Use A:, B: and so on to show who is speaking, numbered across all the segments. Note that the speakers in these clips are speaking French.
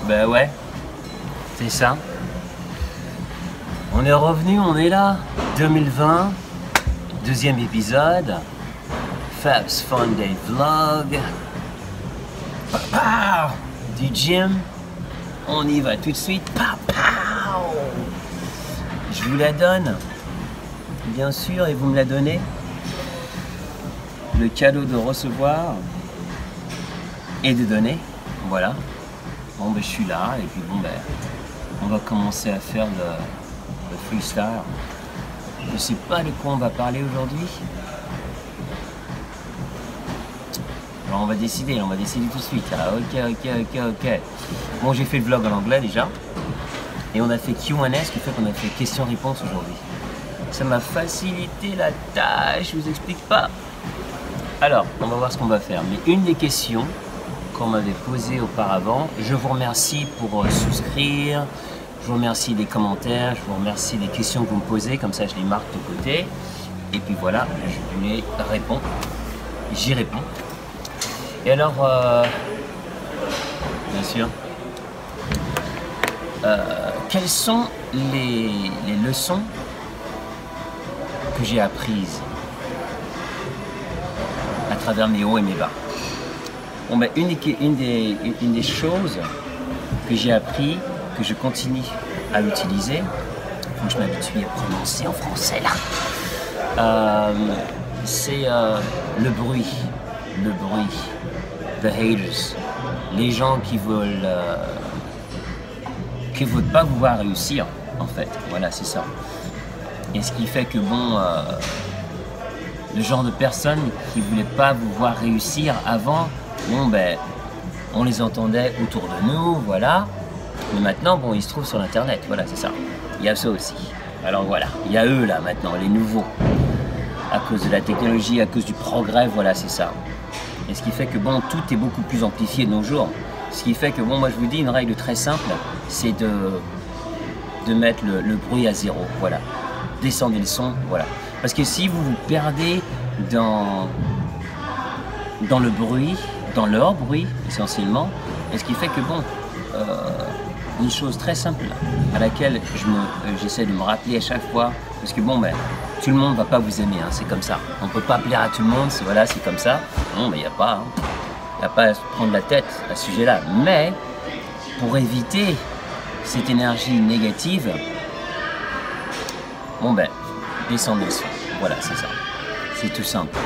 A: Ben ouais, c'est ça. On est revenu, on est là. 2020, deuxième épisode. Fab's Fun Day Vlog. Pow, du gym. On y va tout de suite. Pow, pow. Je vous la donne. Bien sûr, et vous me la donnez. Le cadeau de recevoir et de donner. Voilà. Bon ben je suis là et puis bon ben on va commencer à faire le freestyle. Je sais pas de quoi on va parler aujourd'hui. Alors on va décider tout de suite. Ah, ok. Bon, j'ai fait le vlog en anglais déjà. Et on a fait Q&A, ce qui fait qu'on a fait questions-réponses aujourd'hui. Ça m'a facilité la tâche, je vous explique pas. Alors, on va voir ce qu'on va faire. Mais une des questions qu'on m'avait posées auparavant, je vous remercie pour souscrire, je vous remercie des commentaires, je vous remercie des questions que vous me posez, comme ça je les marque de côté. Et puis voilà, je les réponds. J'y réponds. Et alors, bien sûr, quelles sont les leçons que j'ai apprises à travers mes hauts et mes bas? Bon, ben, une des choses que j'ai appris, que je continue à utiliser, faut que je m'habitue à prononcer en français là, c'est le bruit, the haters, les gens qui veulent pas vous voir réussir, en fait, voilà, c'est ça. Et ce qui fait que bon, le genre de personnes qui voulaient pas vous voir réussir avant, bon ben, on les entendait autour de nous, voilà. Mais maintenant, bon, ils se trouvent sur l'internet, voilà, c'est ça. Il y a ça aussi. Alors voilà, il y a eux là maintenant, les nouveaux. À cause de la technologie, à cause du progrès, voilà, c'est ça. Et ce qui fait que bon, tout est beaucoup plus amplifié de nos jours. Ce qui fait que bon, moi je vous dis une règle très simple, c'est de mettre le bruit à zéro, voilà. Descendez le son, voilà. Parce que si vous vous perdez dans le bruit, dans leur bruit essentiellement, et ce qui fait que bon, une chose très simple à laquelle j'essaie de me rappeler à chaque fois, parce que bon ben, tout le monde va pas vous aimer, hein, c'est comme ça. On peut pas plaire à tout le monde, voilà, c'est comme ça. Non, mais il n'y a pas à se prendre la tête à ce sujet-là. Mais pour éviter cette énergie négative, bon ben, descendez le son. Voilà, c'est ça. C'est tout simple.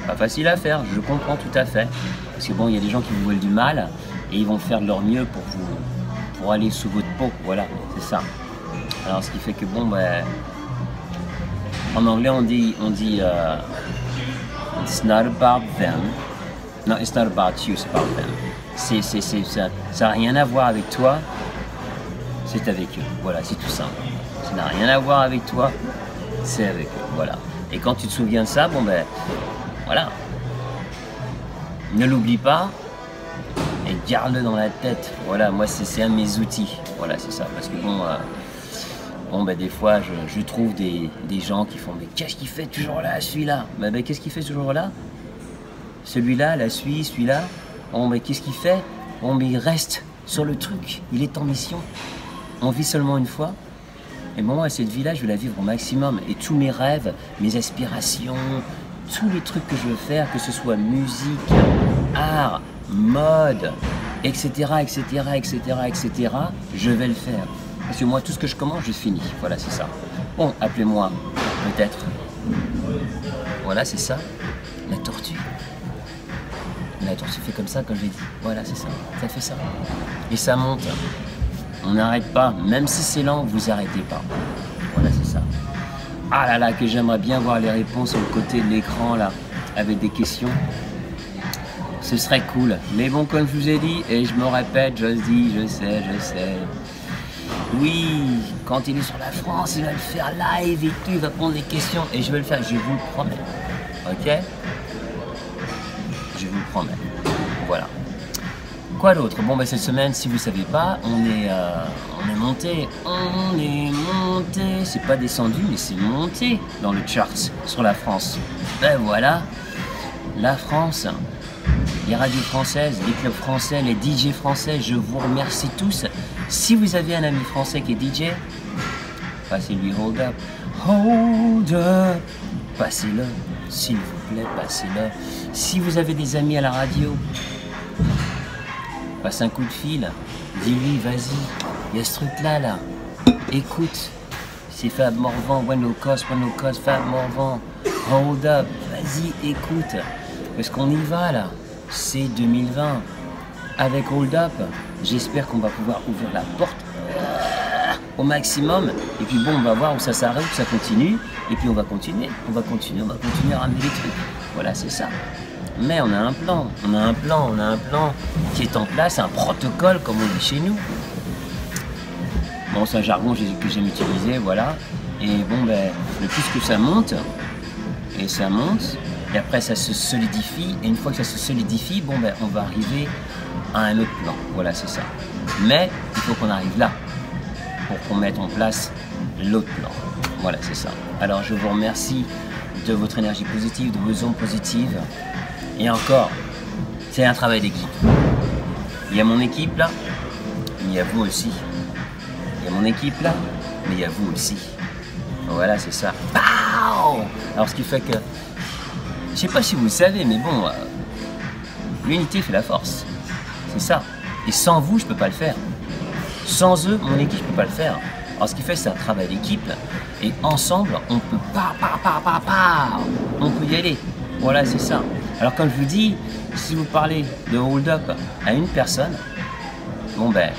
A: Pas facile à faire, je comprends tout à fait. Parce que bon, il y a des gens qui vous veulent du mal et ils vont faire de leur mieux pour aller sous votre peau. Voilà, c'est ça. Alors, ce qui fait que bon, ben, en anglais, on dit it's not about them. No, it's not about you, it's about them. Ça n'a rien à voir avec toi, c'est avec eux. Voilà, c'est tout simple. Ça n'a rien à voir avec toi, c'est avec eux. Voilà. Et quand tu te souviens de ça, bon ben, voilà. Ne l'oublie pas et garde-le dans la tête. Voilà, moi c'est un de mes outils. Voilà, c'est ça. Parce que bon ben des fois je trouve des gens qui font mais qu'est-ce qu'il fait toujours là, celui-là? Ben qu'est-ce qu'il fait toujours là? Celui-là, celui-là. Bon mais qu'est-ce qu'il fait? Bon mais il reste sur le truc. Il est en mission. On vit seulement une fois. Et bon, cette vie-là, je vais la vivre au maximum. Et tous mes rêves, mes aspirations, tous les trucs que je veux faire, que ce soit musique, art, mode, etc., je vais le faire. Parce que moi, tout ce que je commence, je finis. Voilà, c'est ça. Bon, appelez-moi, peut-être. Voilà, c'est ça. La tortue. La tortue fait comme ça, comme j'ai dit. Voilà, c'est ça. Ça fait ça. Et ça monte. On n'arrête pas, même si c'est lent, vous arrêtez pas. Voilà, c'est ça. Ah là là, que j'aimerais bien voir les réponses au côté de l'écran, là, avec des questions. Ce serait cool. Mais bon, comme je vous ai dit, et je me répète, je sais. Oui, quand il est sur la France, il va le faire live et tout, il va prendre des questions. Et je vais le faire, je vous le promets. Ok? Je vous le promets. Voilà. Quoi d'autre? Bon, ben cette semaine, si vous ne savez pas, on est monté. C'est pas descendu, mais c'est monté dans le charts sur la France. Ben voilà, la France. les radios françaises, les clubs français, les DJ français, je vous remercie tous. Si vous avez un ami français qui est DJ, passez-lui Hold Up. Hold Up. Passez-le, s'il vous plaît, passez-le. Si vous avez des amis à la radio, passe un coup de fil, dis-lui, vas-y, il y a ce truc-là, là. Écoute, c'est Fab Morvan, When No Cost, Fab Morvan, Hold Up, vas-y, écoute. Parce qu'on y va, là. C'est 2020. Avec Hold Up, j'espère qu'on va pouvoir ouvrir la porte au maximum. Et puis bon, on va voir où ça s'arrête, où ça continue. Et puis on va continuer à ramener des trucs. Voilà, c'est ça. Mais on a un plan, qui est en place, un protocole, comme on dit chez nous. Bon, c'est un jargon que j'aime utiliser, voilà. Et bon, ben, le plus que ça monte, et ça monte, et après ça se solidifie, et une fois que ça se solidifie, bon, ben, on va arriver à un autre plan. Voilà, c'est ça. Mais il faut qu'on arrive là, pour qu'on mette en place l'autre plan. Voilà, c'est ça. Alors, je vous remercie de votre énergie positive, de vos ondes positives. Et encore, c'est un travail d'équipe. Il y a mon équipe là, mais il y a vous aussi. Il y a mon équipe là, mais il y a vous aussi. Voilà, c'est ça. Pow! Alors ce qui fait que, je sais pas si vous le savez, mais bon, l'unité fait la force. C'est ça. Et sans vous, je peux pas le faire. Sans eux, mon équipe, je peux pas le faire. Alors ce qui fait, c'est un travail d'équipe. Et ensemble, on peut on peut y aller. Voilà, c'est ça. Alors comme je vous dis, si vous parlez de Hold Up à une personne, bon ben,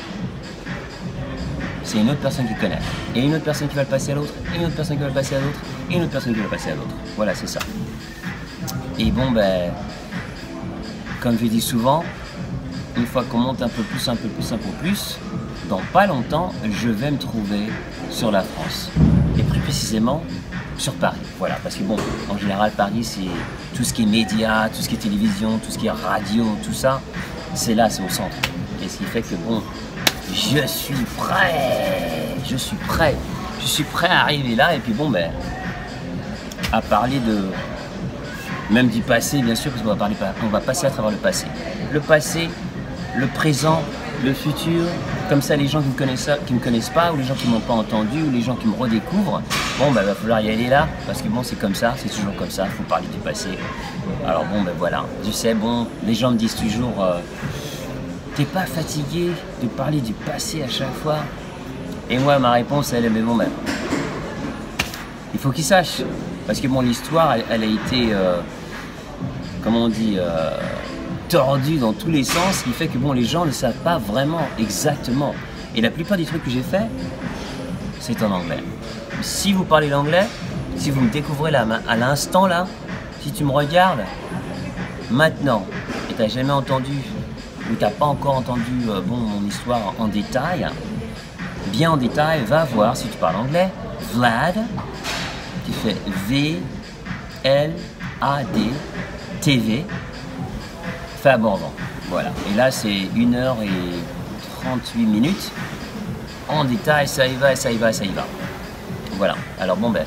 A: c'est une autre personne qui connaît. Et une autre personne qui va le passer à l'autre, et une autre personne qui va le passer à l'autre, et une autre personne qui va le passer à l'autre. Voilà, c'est ça. Et bon ben, comme je dis souvent, une fois qu'on monte un peu plus, dans pas longtemps, je vais me trouver sur la France. Et plus précisément, sur Paris, voilà, parce que bon, en général, Paris, c'est tout ce qui est médias, tout ce qui est télévision, tout ce qui est radio, tout ça, c'est là, c'est au centre. Et ce qui fait que bon, je suis prêt à arriver là, et puis bon, ben, à parler de, même du passé, bien sûr, parce qu'on va passer à travers le passé, le présent, le futur, comme ça les gens qui me connaissent pas, ou les gens qui m'ont pas entendu, ou les gens qui me redécouvrent, bon ben va falloir y aller là, parce que bon c'est comme ça, c'est toujours comme ça, il faut parler du passé. Alors bon ben voilà, je sais, bon, les gens me disent toujours, t'es pas fatigué de parler du passé à chaque fois? Et moi ma réponse elle est, mais bon ben, il faut qu'ils sachent, parce que bon l'histoire elle a été, comment on dit, tordu dans tous les sens, ce qui fait que bon, les gens ne savent pas vraiment exactement. Et la plupart des trucs que j'ai fait, c'est en anglais. Si vous parlez l'anglais, si vous me découvrez là, à l'instant là, si tu me regardes maintenant et tu n'as jamais entendu ou tu n'as pas encore entendu bon, mon histoire en détail, bien en détail, va voir si tu parles anglais. Vlad, tu fais V-L-A-D TV. Fab Morvan, voilà. Et là, c'est 1h38 en détail, ça y va. Voilà. Alors bon ben,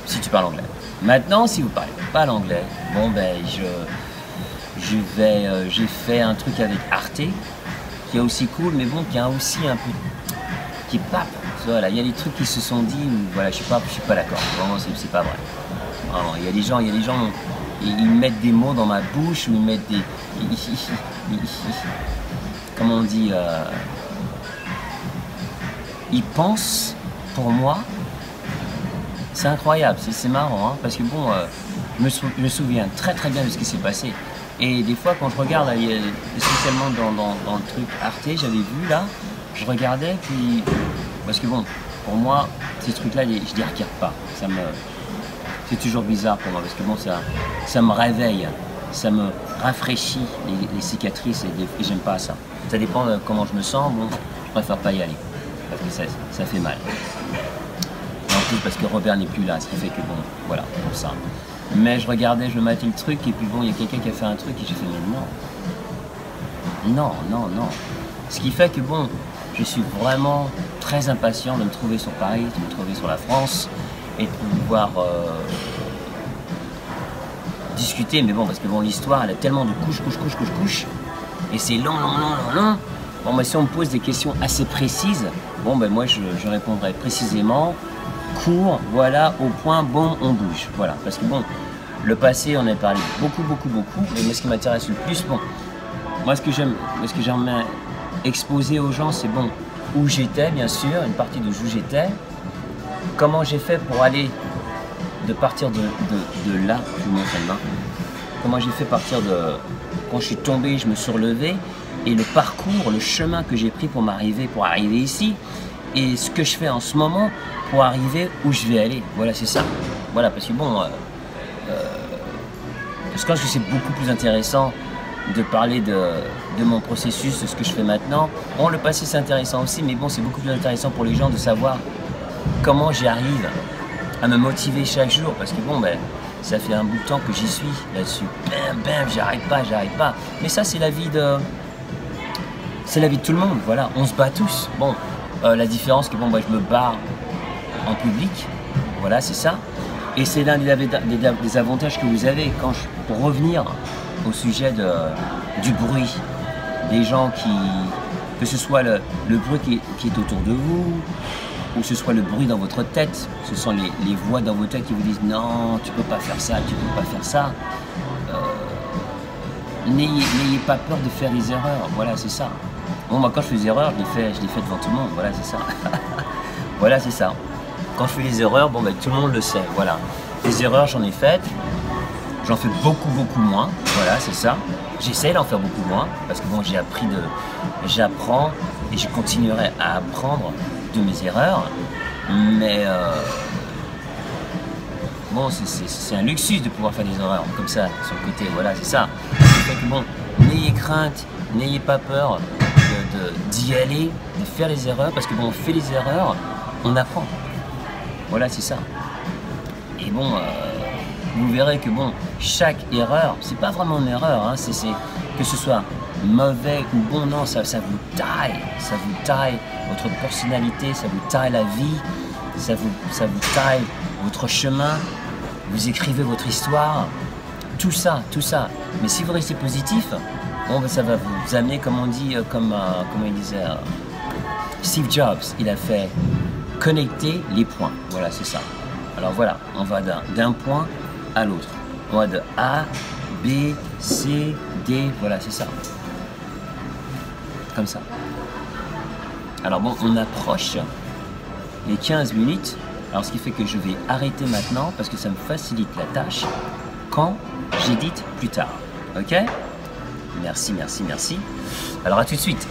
A: si tu parles anglais. Maintenant, si vous parlez pas l'anglais, bon ben, j'ai fait un truc avec Arte, qui est aussi cool, mais bon, qui est aussi un peu, qui est pas, voilà. Il y a des trucs qui se sont dit, voilà, je suis pas d'accord. Vraiment, c'est pas vrai. Vraiment, il y a des gens. Ils mettent des mots dans ma bouche, ou ils mettent des... Comment on dit, ils pensent pour moi. C'est incroyable, c'est marrant, hein, parce que bon, je me souviens très bien de ce qui s'est passé. Et des fois, quand je regarde, spécialement dans le truc Arte, j'avais vu là, je regardais, puis... Parce que bon, pour moi, ces trucs-là, je les regarde pas. C'est toujours bizarre pour moi, parce que bon, ça me réveille, ça me rafraîchit les cicatrices, et j'aime pas ça. Ça dépend de comment je me sens, bon, je préfère pas y aller, parce que ça fait mal. Et en plus, parce que Robert n'est plus là, ce qui fait que bon, voilà, comme ça. Mais je regardais, je me matais le truc, et puis bon, il y a quelqu'un qui a fait un truc, et j'ai fait, mais non. Ce qui fait que bon, je suis vraiment très impatient de me trouver sur Paris, de me trouver sur la France, et de pouvoir discuter, mais bon, parce que bon, l'histoire, elle a tellement de couches, et c'est long. Bon, mais si on me pose des questions assez précises, bon, ben moi, je répondrai précisément, court, voilà, au point, bon, on bouge, voilà. Parce que bon, le passé, on a parlé beaucoup, mais moi, ce qui m'intéresse le plus, bon, moi, ce que j'aimerais exposer aux gens, c'est bon, où j'étais, bien sûr, une partie de où j'étais, comment j'ai fait pour aller, de partir de là, je vous montre maintenant, comment j'ai fait partir de, quand je suis tombé, je me suis relevé, et le parcours, le chemin que j'ai pris pour arriver ici, et ce que je fais en ce moment pour arriver où je vais aller. Voilà, c'est ça. Voilà, parce que bon, je pense que c'est beaucoup plus intéressant de parler de mon processus, de ce que je fais maintenant. Bon, le passé c'est intéressant aussi, mais bon, c'est beaucoup plus intéressant pour les gens de savoir comment j'y arrive à me motiver chaque jour, parce que bon, ben, ça fait un bout de temps que j'y suis là-dessus. Bam, j'arrête pas. Mais ça, c'est la vie de tout le monde, voilà. On se bat tous. Bon, la différence, que bon, moi, je me bats en public, voilà, c'est ça. Et c'est l'un des avantages que vous avez pour revenir au sujet du bruit, des gens que ce soit le bruit qui est autour de vous, ou ce soit le bruit dans votre tête, ce sont les voix dans votre tête qui vous disent non, tu peux pas faire ça, n'ayez pas peur de faire des erreurs, voilà, c'est ça. Bon, moi, quand je fais des erreurs, je les fais devant tout le monde, voilà, c'est ça. Voilà, c'est ça. Quand je fais des erreurs, bon, ben, tout le monde le sait, voilà. Les erreurs, j'en ai faites, j'en fais beaucoup moins, voilà, c'est ça. J'essaie d'en faire beaucoup moins, parce que bon, j'apprends et je continuerai à apprendre de mes erreurs, mais bon, c'est un luxus de pouvoir faire des erreurs comme ça, sur le côté, voilà, c'est ça. C'est que bon, n'ayez crainte, n'ayez pas peur d'y aller, de faire les erreurs, parce que bon, on fait les erreurs, on apprend. Voilà, c'est ça. Et bon, vous verrez que bon, chaque erreur, c'est pas vraiment une erreur, hein, c'est que ce soit mauvais ou bon, non, ça vous taille votre personnalité, ça vous taille la vie, ça vous taille votre chemin, vous écrivez votre histoire, tout ça. Mais si vous restez positif, bon, ben, ça va vous amener, comme on dit, comme il disait Steve Jobs, il a fait connecter les points, voilà, c'est ça. Alors voilà, on va d'un point à l'autre, on va de A, B, C, D, voilà, c'est ça. Comme ça. Alors bon, on approche les 15 minutes. Alors ce qui fait que je vais arrêter maintenant parce que ça me facilite la tâche quand j'édite plus tard. Ok? Merci. Alors à tout de suite.